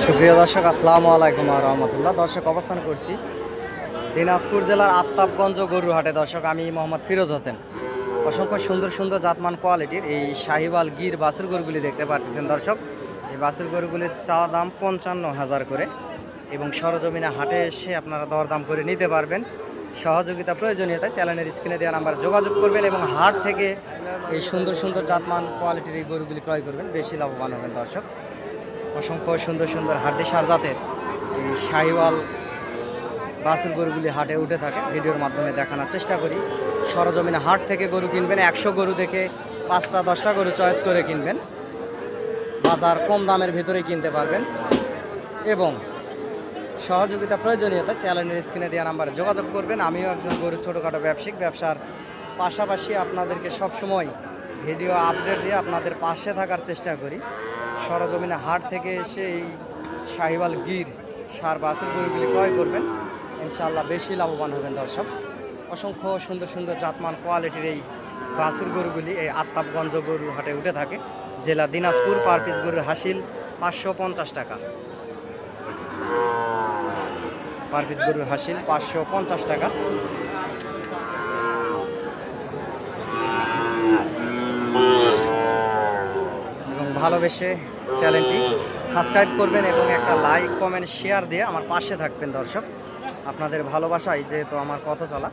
সুপ্রিয় দর্শক, আসসালামু আলাইকুম ওয়া রাহমাতুল্লাহ। দর্শক, অবস্থান করছি দিনাজপুর জেলার আফতাবগঞ্জ গরুর হাটে। দর্শক, আমি মোহাম্মদ ফিরোজ হোসেন। অসংখ্য সুন্দর সুন্দর জাতমান কোয়ালিটির এই শাহিওয়াল গির বাছুর গরুগুলি দেখতে পাচ্ছেন। দর্শক, এই বাছুর গরুগুলির চাওয়া দাম 55,000 করে এবং সরজমিনে হাটে এসে আপনারা দরদাম করে নিতে পারবেন। সহযোগিতা প্রয়োজনীয়তায় চ্যানেলের স্ক্রিনে দেওয়া নাম্বার যোগাযোগ করবেন এবং হাট থেকে এই সুন্দর সুন্দর জাতমান কোয়ালিটির এই গরুগুলি ক্রয় করবেন, বেশি লাভবান হবেন। দর্শক, অসংখ্য সুন্দর সুন্দর হাড্ডিসার জাতের এই শাহিওয়াল বাছুর গরুগুলি হাটে উঠে থাকে, ভিডিওর মাধ্যমে দেখানোর চেষ্টা করি। সরজমিনে হাট থেকে গরু কিনবেন, 100 গরু দেখে 5টা 10টা গরু চয়েস করে কিনবেন। বাজার কম দামের ভিতরে কিনতে পারবেন এবং সহযোগিতা প্রয়োজনীয়তা চ্যানেলের স্ক্রিনে দেওয়া নাম্বারে যোগাযোগ করবেন। আমিও একজন গরু ছোটোখাটো ব্যবসায়িক, ব্যবসার পাশাপাশি আপনাদেরকে সবসময় ভিডিও আপডেট দিয়ে আপনাদের পাশে থাকার চেষ্টা করি। সরজমিনে হাট থেকে এসে এই শাহিওয়াল গির সার বাছুর গরুগুলি ক্রয় করবেন, ইনশাআল্লাহ বেশি লাভবান হবেন। দর্শক, অসংখ্য সুন্দর সুন্দর জাতমান কোয়ালিটির এই বাছুর গরুগুলি এই আফতাবগঞ্জ গরুর হাটে উঠে থাকে। জেলা দিনাজপুর। পার পিস গরুর হাসিল 550 টাকা। পার পিস গরুর হাসিল 550 টাকা। এবং ভালোবেসে চ্যানেলটি সাবস্ক্রাইব করবেন এবং একটা লাইক কমেন্ট শেয়ার দিয়ে আমার পাশে থাকবেন। দর্শক, আপনাদের ভালোবাসাই যেহেতু আমার পথ চলা।